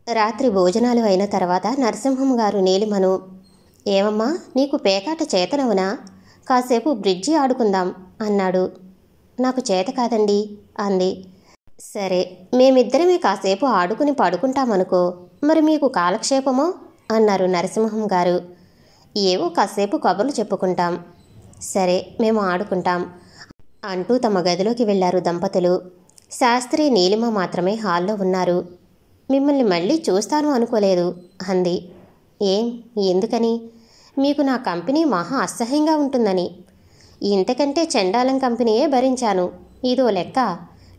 రాత్రి భోజనాలు అయిన తర్వాత నరసింహం గారు నీలిమను, ఏమమ్మా నీకు పేకాట చేతనవునా? కాసేపు బ్రిడ్జి ఆడుకుందాం అన్నాడు. నాకు చేత కాదండి అంది. సరే, మేమిద్దరమే కాసేపు ఆడుకుని పడుకుంటామనుకో, మరి మీకు కాలక్షేపమో అన్నారు నరసింహం గారు. ఏవో కాసేపు కబుర్లు చెప్పుకుంటాం. సరే, మేము ఆడుకుంటాం అంటూ తమ గదిలోకి వెళ్లారు దంపతులు. శాస్త్రి నీలిమ మాత్రమే హాల్లో ఉన్నారు. మిమ్మల్ని మళ్ళీ చూస్తాను అనుకోలేదు అంది. ఏం, ఎందుకని? మీకు నా కంపెనీ మహా అసహ్యంగా ఉంటుందని. ఇంతకంటే చండాలం కంపెనీయే భరించాను. ఇదో లెక్క.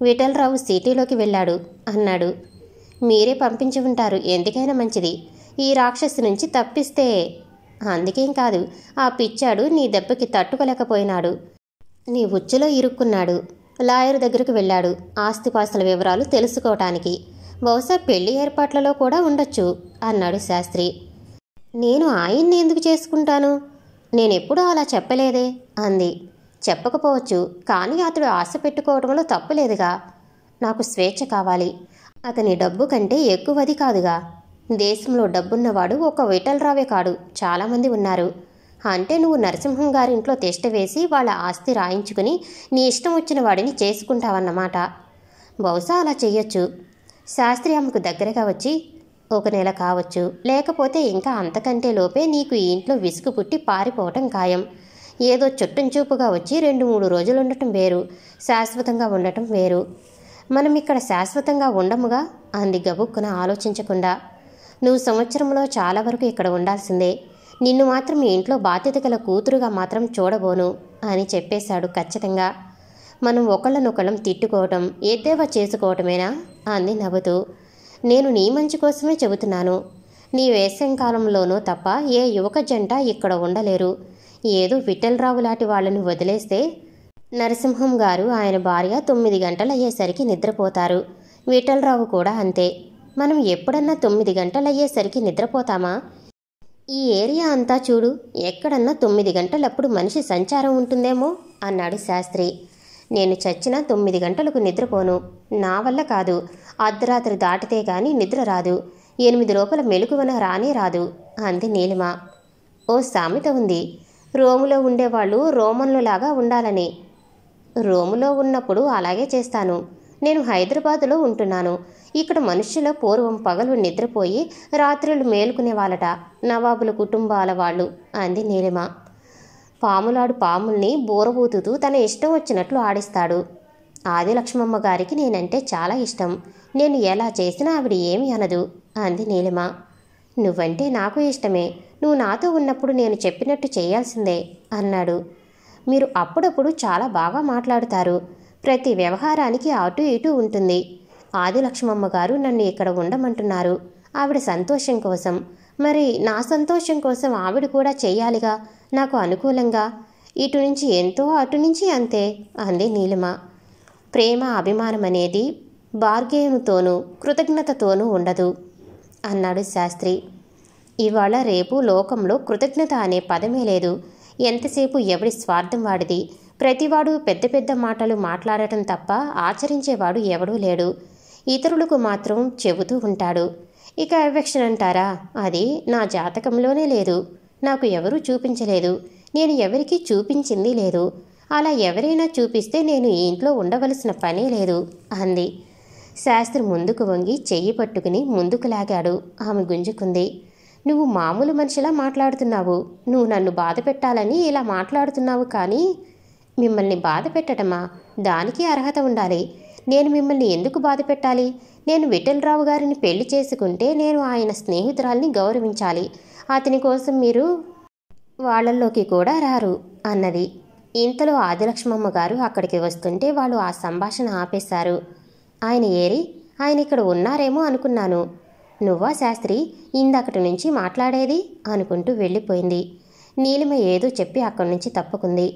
విఠలరావు సిటీలోకి వెళ్ళాడు అన్నాడు. మీరే పంపించి ఉంటారు, ఎందుకైనా మంచిది. ఈ రాక్షసి నుంచి తప్పిస్తే. అందుకేం కాదు, ఆ పిచ్చాడు నీ దెబ్బకి తట్టుకోలేకపోయినాడు. నీ ఉచ్చులో ఇరుక్కున్నాడు. లాయర్ దగ్గరకు వెళ్ళాడు ఆస్తిపాస్తుల వివరాలు తెలుసుకోవటానికి. బహుశా పెళ్లి ఏర్పాట్లలో కూడా ఉండొచ్చు అన్నాడు శాస్త్రి. నేను ఆయన్ని ఎందుకు చేసుకుంటాను? నేనెప్పుడూ అలా చెప్పలేదే అంది. చెప్పకపోవచ్చు, కానీ అతడు ఆశ పెట్టుకోవడంలో తప్పులేదుగా. నాకు స్వేచ్ఛ కావాలి. అతని డబ్బు కంటే ఎక్కువది కాదుగా. దేశంలో డబ్బున్నవాడు ఒక విఠలరావే కాడు, చాలామంది ఉన్నారు. అంటే నువ్వు నరసింహం గారింట్లో తిష్ట వేసి వాళ్ళ ఆస్తి రాయించుకుని నీ ఇష్టం వచ్చిన వాడిని చేసుకుంటావన్నమాట. బహుశా అలా చెయ్యొచ్చు. శాస్త్రి ఆమెకు దగ్గరగా వచ్చి, 1 నెల కావచ్చు, లేకపోతే ఇంకా అంతకంటే లోపే నీకు ఈ ఇంట్లో విసుగు పుట్టి పారిపోవటం ఖాయం. ఏదో చుట్టంచూపుగా వచ్చి 2-3 రోజులు ఉండటం వేరు, శాశ్వతంగా ఉండటం వేరు. మనం ఇక్కడ శాశ్వతంగా ఉండముగా అంది గబుక్కున ఆలోచించకుండా. నువ్వు సంవత్సరంలో చాలా వరకు ఇక్కడ ఉండాల్సిందే. నిన్ను మాత్రం ఈ ఇంట్లో బాధ్యత గల కూతురుగా మాత్రం చూడబోను అని చెప్పేశాడు ఖచ్చితంగా. మనం ఒకళ్ళనొకళ్ళం తిట్టుకోవటం, ఎద్దేవా చేసుకోవటమేనా అంది నవ్వుతూ. నేను నీ మంచి కోసమే చెబుతున్నాను. నీ వేసంకాలంలోనూ తప్ప ఏ యువక జంట ఇక్కడ ఉండలేరు. ఏదో విఠలరావు లాంటి వాళ్ళని వదిలేస్తే. నరసింహం గారు ఆయన భార్య 9 గంటలయ్యేసరికి నిద్రపోతారు. విఠలరావు కూడా అంతే. మనం ఎప్పుడన్నా 9 గంటలయ్యేసరికి నిద్రపోతామా? ఈ ఏరియా అంతా చూడు, ఎక్కడన్నా 9 గంటలప్పుడు మనిషి సంచారం ఉంటుందేమో అన్నాడు శాస్త్రి. నేను చచ్చినా 9 గంటలకు నిద్రపోను. నా వల్ల కాదు. అర్ధరాత్రి దాటితే గాని నిద్ర రాదు. 8 లోపల మెలకువన రానే రాదు అంది నీలిమ. ఓ సామెత ఉంది, రోములో ఉండేవాళ్ళు రోమన్లులాగా ఉండాలని. రోములో ఉన్నప్పుడు అలాగే చేస్తాను. నేను హైదరాబాదులో ఉంటున్నాను. ఇక్కడ మనుష్యుల పూర్వం పగలు నిద్రపోయి రాత్రులు మేలుకునేవాళ్ళట, నవాబుల కుటుంబాల వాళ్ళు అంది నీలిమ. పాములాడు పాముల్ని బోరబూతుతూ తన ఇష్టం వచ్చినట్లు ఆడిస్తాడు. ఆదిలక్ష్మమ్మ గారికి నేనంటే చాలా ఇష్టం. నేను ఎలా చేసినా ఆవిడ ఏమి అనదు అంది నీలిమ. నువ్వంటే నాకు ఇష్టమే. నువ్వు నాతో ఉన్నప్పుడు నేను చెప్పినట్టు చేయాల్సిందే అన్నాడు. మీరు అప్పుడప్పుడు చాలా బాగా మాట్లాడుతారు. ప్రతి వ్యవహారానికి అటు ఇటు ఉంటుంది. ఆదిలక్ష్మమ్మ గారు నన్ను ఇక్కడ ఉండమంటున్నారు, ఆవిడ సంతోషం కోసం. మరి నా సంతోషం కోసం ఆవిడ కూడా చెయ్యాలిగా, నాకు అనుకూలంగా. ఇటు నుంచి ఎంతో, అటు నుంచి అంతే అంది నీలిమ. ప్రేమ అభిమానం అనేది బార్గేనుతోనూ కృతజ్ఞతతోనూ ఉండదు అన్నాడు శాస్త్రి. ఇవాళ రేపు లోకంలో కృతజ్ఞత అనే పదమే లేదు. ఎంతసేపు ఎవడి స్వార్థం వాడిది. ప్రతివాడు పెద్ద పెద్ద మాటలు మాట్లాడటం తప్ప ఆచరించేవాడు ఎవడూ లేడు. ఇతరులకు మాత్రం చెబుతూ ఉంటాడు. ఇక ఎఫెక్షన్ అంటారా, అది నా జాతకంలోనే లేదు. నాకు ఎవరూ చూపించలేదు. నేను ఎవరికీ చూపించింది లేదు. అలా ఎవరైనా చూపిస్తే నేను ఈ ఇంట్లో ఉండవలసిన పనే లేదు అంది. శాస్త్రి ముందుకు వంగి చెయ్యి పట్టుకుని ముందుకు లాగాడు. ఆమె గుంజుకుంది. నువ్వు మామూలు మనిషిలా మాట్లాడుతున్నావు. నువ్వు నన్ను బాధ పెట్టాలని ఇలా మాట్లాడుతున్నావు. కానీ మిమ్మల్ని బాధ పెట్టటమా? దానికి అర్హత ఉండాలి. నేను మిమ్మల్ని ఎందుకు బాధ పెట్టాలి? నేను విఠలరావు గారిని పెళ్లి చేసుకుంటే నేను ఆయన స్నేహితురాల్ని గౌరవించాలి. అతని కోసం మీరు వాళ్ళల్లోకి కూడా రారు అన్నది. ఇంతలో ఆదిలక్ష్మమ్మ గారు అక్కడికి వస్తుంటే వాళ్ళు ఆ సంభాషణ ఆపేశారు. ఆయన ఏరి, ఆయన ఇక్కడ ఉన్నారేమో అనుకున్నాను. నువ్వా శాస్త్రి ఇందక్కడి నుంచి మాట్లాడేది అనుకుంటూ వెళ్ళిపోయింది. నీలిమ ఏదో చెప్పి అక్కడి నుంచి తప్పుకుంది.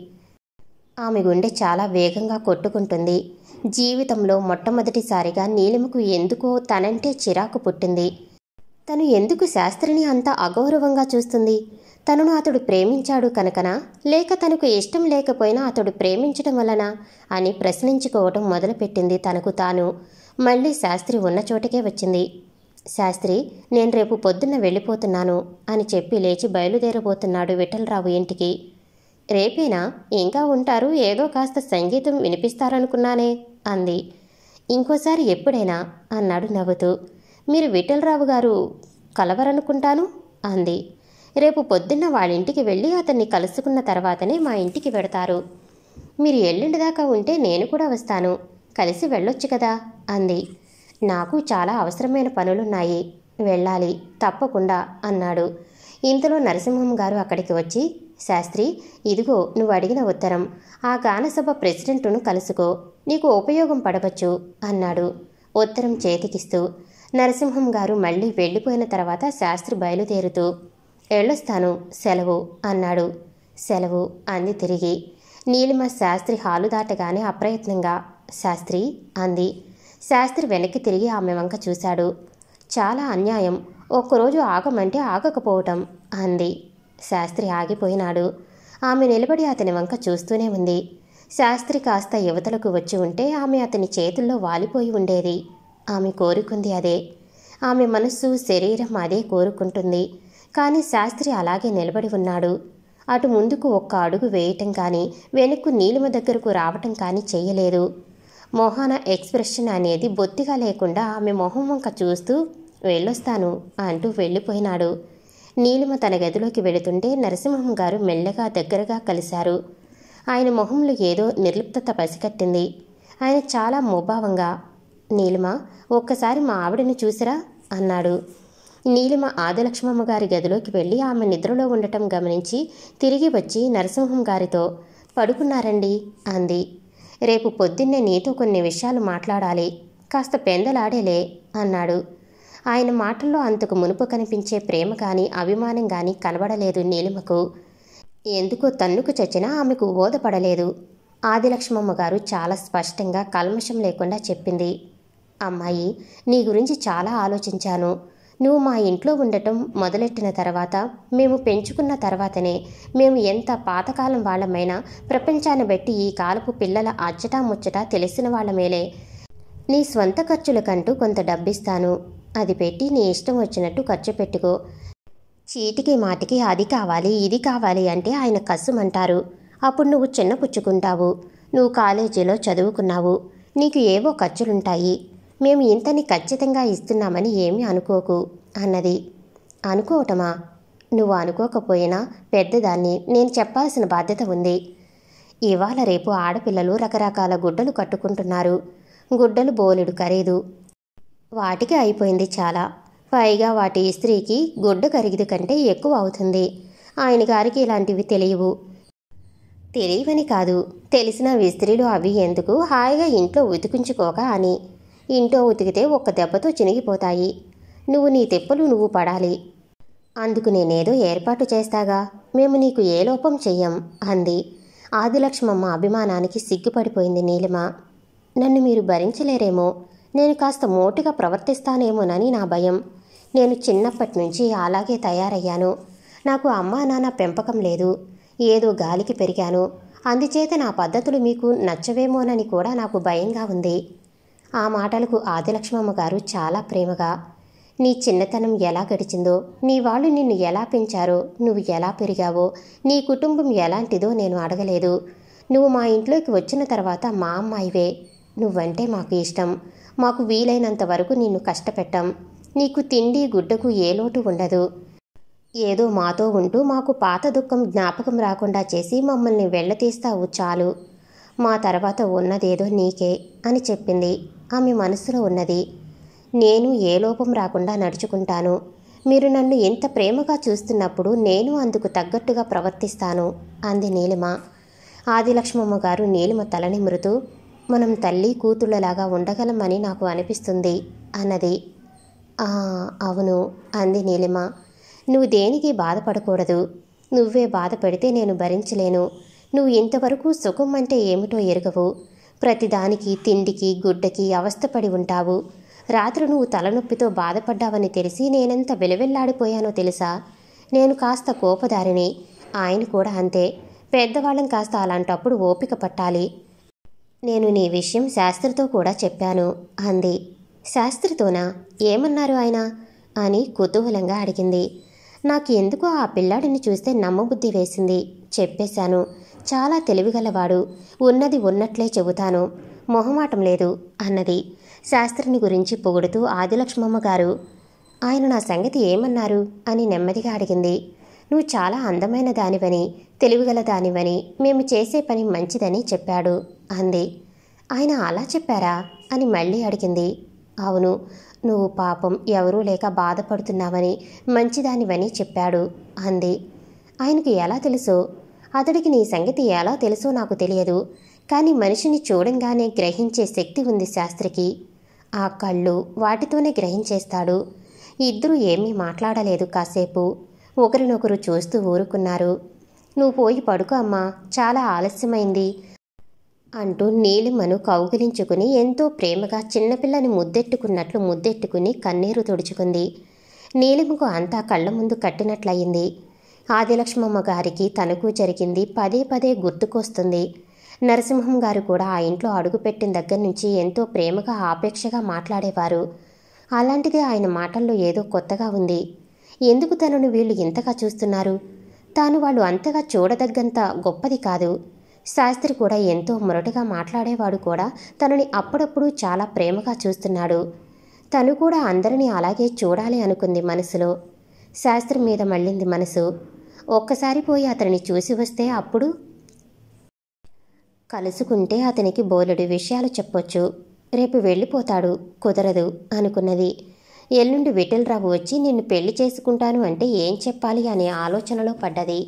ఆమె గుండె చాలా వేగంగా కొట్టుకుంటుంది. జీవితంలో మొట్టమొదటిసారిగా నీలిమకు ఎందుకో తనంటే చిరాకు పుట్టింది. తను ఎందుకు శాస్త్రిని అంత అగౌరవంగా చూస్తుంది? తనను అతడు ప్రేమించాడు కనుకనా, లేక తనకు ఇష్టం లేకపోయినా అతడు ప్రేమించడం వలన అని ప్రశ్నించుకోవటం మొదలుపెట్టింది తనకు తాను. మళ్ళీ శాస్త్రి ఉన్న చోటకే వచ్చింది. శాస్త్రి, నేను రేపు పొద్దున్న వెళ్ళిపోతున్నాను అని చెప్పి లేచి బయలుదేరబోతున్నాడు విఠలరావు ఇంటికి. రేపేనా? ఇంకా ఉంటారు, ఏదో కాస్త సంగీతం వినిపిస్తారనుకున్నానే అంది. ఇంకోసారి ఎప్పుడైనా అన్నాడు నవ్వుతూ. మీరు విఠలరావు గారు కలవరనుకుంటాను అంది. రేపు పొద్దున్న వాళ్ళింటికి వెళ్ళి అతన్ని కలుసుకున్న తర్వాతనే మా ఇంటికి వెడతారు. మీరు ఎల్లుండి దాకా ఉంటే నేను కూడా వస్తాను, కలిసి వెళ్ళొచ్చు కదా అంది. నాకు చాలా అవసరమైన పనులున్నాయి, వెళ్ళాలి తప్పకుండా అన్నాడు. ఇంతలో నరసింహం గారు అక్కడికి వచ్చి, శాస్త్రి, ఇదిగో నువ్వు అడిగిన ఉత్తరం. ఆ గానసభ ప్రెసిడెంటును కలుసుకో, నీకు ఉపయోగం పడవచ్చు అన్నాడు ఉత్తరం చేతికిస్తూ. నరసింహం గారు మళ్ళీ వెళ్ళిపోయిన తర్వాత శాస్త్రి బయలుదేరుతూ, వెళ్ళొస్తాను, సెలవు అన్నాడు. సెలవు అంది తిరిగి. నీలిమ శాస్త్రి హాలు దాటగానే అప్రయత్నంగా శాస్త్రి అంది. శాస్త్రి వెనక్కి తిరిగి ఆమె వంక చూశాడు. చాలా అన్యాయం, ఒక్కరోజు ఆగమంటే ఆగకపోవటం అంది. శాస్త్రి ఆగిపోయినాడు. ఆమె నిలబడి అతని వంక చూస్తూనే ఉంది. శాస్త్రి కాస్త యువతలకు వచ్చి ఉంటే ఆమె అతని చేతుల్లో వాలిపోయి ఉండేది. ఆమె కోరుకుంది అదే. ఆమె మనస్సు శరీరం అదే కోరుకుంటుంది. కానీ శాస్త్రి అలాగే నిలబడి ఉన్నాడు. అటు ముందుకు ఒక్క అడుగు వేయటం కానీ వెనక్కు నీలిమ దగ్గరకు రావటం కానీ చెయ్యలేదు. మొహాన ఎక్స్ప్రెషన్ అనేది బొత్తిగా లేకుండా ఆమె మొహం వంక చూస్తూ వెళ్ళొస్తాను అంటూ వెళ్ళిపోయినాడు. నీలిమ తన గదిలోకి వెళుతుంటే నరసింహం గారు మెల్లగా దగ్గరగా కలిశారు. ఆయన మొహంలో ఏదో నిర్లిప్తత పసికట్టింది. ఆయన చాలా ముభావంగా, నీలిమ, ఒక్కసారి మా ఆవిడని చూసిరా అన్నాడు. నీలిమ ఆదిలక్ష్మమ్మ గారి గదిలోకి వెళ్ళి ఆమె నిద్రలో ఉండటం గమనించి తిరిగి వచ్చి నరసింహం గారితో, పడుకున్నారండి అంది. రేపు పొద్దున్నే నీతో కొన్ని విషయాలు మాట్లాడాలి, కాస్త పెందలాడేలే అన్నాడు. ఆయన మాటల్లో అంతకు మునుపు కనిపించే ప్రేమ కానీ అభిమానం కానీ కనబడలేదు నీలిమకు. ఎందుకో తన్నుకు చచ్చినా ఆమెకు ఓదపడలేదు. ఆదిలక్ష్మమ్మ గారు చాలా స్పష్టంగా కల్మషం లేకుండా చెప్పింది. అమ్మాయి, నీ గురించి చాలా ఆలోచించాను. నువ్వు మా ఇంట్లో ఉండటం మొదలెట్టిన తర్వాత, మేము పెంచుకున్న తర్వాతనే, మేము ఎంత పాతకాలం వాళ్ళమైనా ప్రపంచాన్ని బట్టి ఈ కాలపు పిల్లల అచ్చటా ముచ్చటా తెలిసిన వాళ్ళమేలే. నీ స్వంత ఖర్చులకంటూ కొంత డబ్బిస్తాను, అది పెట్టి నీ ఇష్టం వచ్చినట్టు ఖర్చు పెట్టుకో. చీటికి మాటికి అది కావాలి ఇది కావాలి అంటే ఆయన కస్సుమంటారు. అప్పుడు నువ్వు చిన్నపుచ్చుకుంటావు. నువ్వు కాలేజీలో చదువుకున్నావు, నీకు ఏవో ఖర్చులుంటాయి. మేము ఇంతని ఖచ్చితంగా ఇస్తున్నామని ఏమీ అనుకోకు అన్నది. అనుకోవటమా? నువ్వు అనుకోకపోయినా పెద్దదాన్ని, నేను చెప్పాల్సిన బాధ్యత ఉంది. ఇవాళ రేపు ఆడపిల్లలు రకరకాల గుడ్డలు కట్టుకుంటున్నారు. గుడ్డలు బోలెడు ఖరీదు, వాటికి అయిపోయింది చాలా. పైగా వాటి ఇస్త్రీకి గుడ్డ ఖరీదు కంటే ఎక్కువ అవుతుంది. ఆయన గారికి ఇలాంటివి తెలియవు. తెలియవని కాదు, తెలిసిన ఇస్త్రీలు అవి ఎందుకు, హాయిగా ఇంట్లో ఉతికించుకోక అని. ఇంట్లో ఉతికితే ఒక్క దెబ్బతో చినిగిపోతాయి. నువ్వు నీ తెప్పలు నువ్వు పడాలి. అందుకు నేనేదో ఏర్పాటు చేస్తాగా, మేము నీకు ఏ లోపం చెయ్యం అంది. ఆదిలక్ష్మమ్మ అభిమానానికి సిగ్గుపడిపోయింది నీలిమ. నన్ను మీరు భరించలేరేమో, నేను కాస్త మోటుగా ప్రవర్తిస్తానేమోనని నా భయం. నేను చిన్నప్పటి నుంచి అలాగే తయారయ్యాను. నాకు అమ్మా నాన్న పెంపకం లేదు, ఏదో గాలికి పెరిగాను. అందుచేత నా పద్ధతులు మీకు నచ్చవేమోనని కూడా నాకు భయంగా ఉంది. ఆ మాటలకు ఆదిలక్ష్మమ్మ గారు చాలా ప్రేమగా, నీ చిన్నతనం ఎలా గడిచిందో, నీ వాళ్ళు నిన్ను ఎలా పెంచారో, నువ్వు ఎలా పెరిగావో, నీ కుటుంబం ఎలాంటిదో నేను అడగలేదు. నువ్వు మా ఇంట్లోకి వచ్చిన తర్వాత మా అమ్మాయివే. నువ్వంటే మాకు ఇష్టం. మాకు వీలైనంత వరకు నిన్ను కష్టపెట్టాం. నీకు తిండి గుడ్డకు ఏ లోటు ఉండదు. ఏదో మాతో ఉంటూ మాకు పాత దుఃఖం జ్ఞాపకం రాకుండా చేసి మమ్మల్ని వెళ్ళతీస్తావు చాలు. మా తర్వాత ఉన్నదేదో నీకే అని చెప్పింది. ఆమె మనసులో ఉన్నది. నేను ఏ లోపం రాకుండా నడుచుకుంటాను. మీరు నన్ను ఎంత ప్రేమగా చూస్తున్నప్పుడు నేను అందుకు తగ్గట్టుగా ప్రవర్తిస్తాను అంది నీలిమ. ఆదిలక్ష్మమ్మ గారు నీలిమ తల నిమురుతూ, మనం తల్లి కూతుళ్ళలాగా ఉండగలమని నాకు అనిపిస్తుంది అన్నది. అవును అంది నీలిమ. నువ్వు దేనికి బాధపడకూడదు. నువ్వే బాధపడితే నేను భరించలేను. నువ్వు ఇంతవరకు సుఖం అంటే ఏమిటో ఎరగవు. ప్రతిదానికి తిండికి గుడ్డకి అవస్థపడి ఉంటావు. రాత్రి నువ్వు తలనొప్పితో బాధపడ్డావని తెలిసి నేనెంత విలవిల్లాడిపోయానో తెలుసా? నేను కాస్త కోపదారిని, ఆయన కూడా అంతే. పెద్దవాళ్ళం కాస్త అలాంటప్పుడు ఓపిక పట్టాలి. నేను నీ విషయం శాస్త్రితో కూడా చెప్పాను అంది. శాస్త్రితోనా? ఏమన్నారు ఆయన అని కుతూహలంగా అడిగింది. నాకు ఎందుకో ఆ పిల్లాడిని చూస్తే నమ్మబుద్ధి వేసింది. చెప్పేశాను, చాలా తెలివిగలవాడు, ఉన్నది ఉన్నట్లే చెబుతాను, మొహమాటం లేదు అన్నది శాస్త్రిని గురించి పొగుడుతూ ఆదిలక్ష్మమ్మ గారు. ఆయన నా సంగతి ఏమన్నారు అని నెమ్మదిగా అడిగింది. నువ్వు చాలా అందమైన దానివని, తెలివిగల దానివని, మేము చేసే పని మంచిదని చెప్పాడు అంది. ఆయన అలా చెప్పారా అని మళ్ళీ అడిగింది. అవును, నువ్వు పాపం ఎవరూ లేక బాధపడుతున్నావని, మంచిదానివని చెప్పాడు అంది. ఆయనకు ఎలా తెలుసో? అతడికి నీ సంగతి ఎలా తెలుసో నాకు తెలియదు, కానీ మనిషిని చూడంగానే గ్రహించే శక్తి ఉంది శాస్త్రికి. ఆ కళ్ళు వాటితోనే గ్రహించేస్తాడు. ఇద్దరూ ఏమీ మాట్లాడలేదు. కాసేపు ఒకరినొకరు చూస్తూ ఊరుకున్నారు. నువ్వు పోయి పడుకో అమ్మా, చాలా ఆలస్యమైంది అంటూ నీలిమను కౌగిలించుకుని ఎంతో ప్రేమగా చిన్నపిల్లని ముద్దెట్టుకున్నట్లు ముద్దెట్టుకుని కన్నీరు తుడుచుకుంది. నీలిమకు అంతా కళ్ళ ముందు కట్టినట్లయింది. ఆదిలక్ష్మమ్మ గారికి తనకు జరిగింది పదే పదే గుర్తుకొస్తుంది. నరసింహం గారు కూడా ఆ ఇంట్లో అడుగుపెట్టిన దగ్గర నుంచి ఎంతో ప్రేమగా ఆపేక్షగా మాట్లాడేవారు. అలాంటిదే ఆయన మాటల్లో ఏదో కొత్తగా ఉంది. ఎందుకు తనను వీళ్ళు ఇంతగా చూస్తున్నారు? తాను వాళ్ళు అంతగా చూడదగ్గంత గొప్పది కాదు. శాస్త్రి కూడా ఎంతో మొరటుగా మాట్లాడేవాడు కూడా తనని అప్పుడప్పుడు చాలా ప్రేమగా చూస్తున్నాడు. తను కూడా అందరినీ అలాగే చూడాలి అనుకుంది మనసులో. శాస్త్రి మీద మళ్ళింది మనసు. ఒక్కసారి పోయి అతనిని చూసి వస్తే అప్పుడు కలుసుకుంటే అతనికి బోలెడు విషయాలు చెప్పొచ్చు. రేపు వెళ్ళిపోతాడు, కుదరదు అనుకున్నది. ఎల్లుండి విఠలరావు వచ్చి నిన్ను పెళ్లి చేసుకుంటాను అంటే ఏం చెప్పాలి అనే ఆలోచనలో పడ్డది.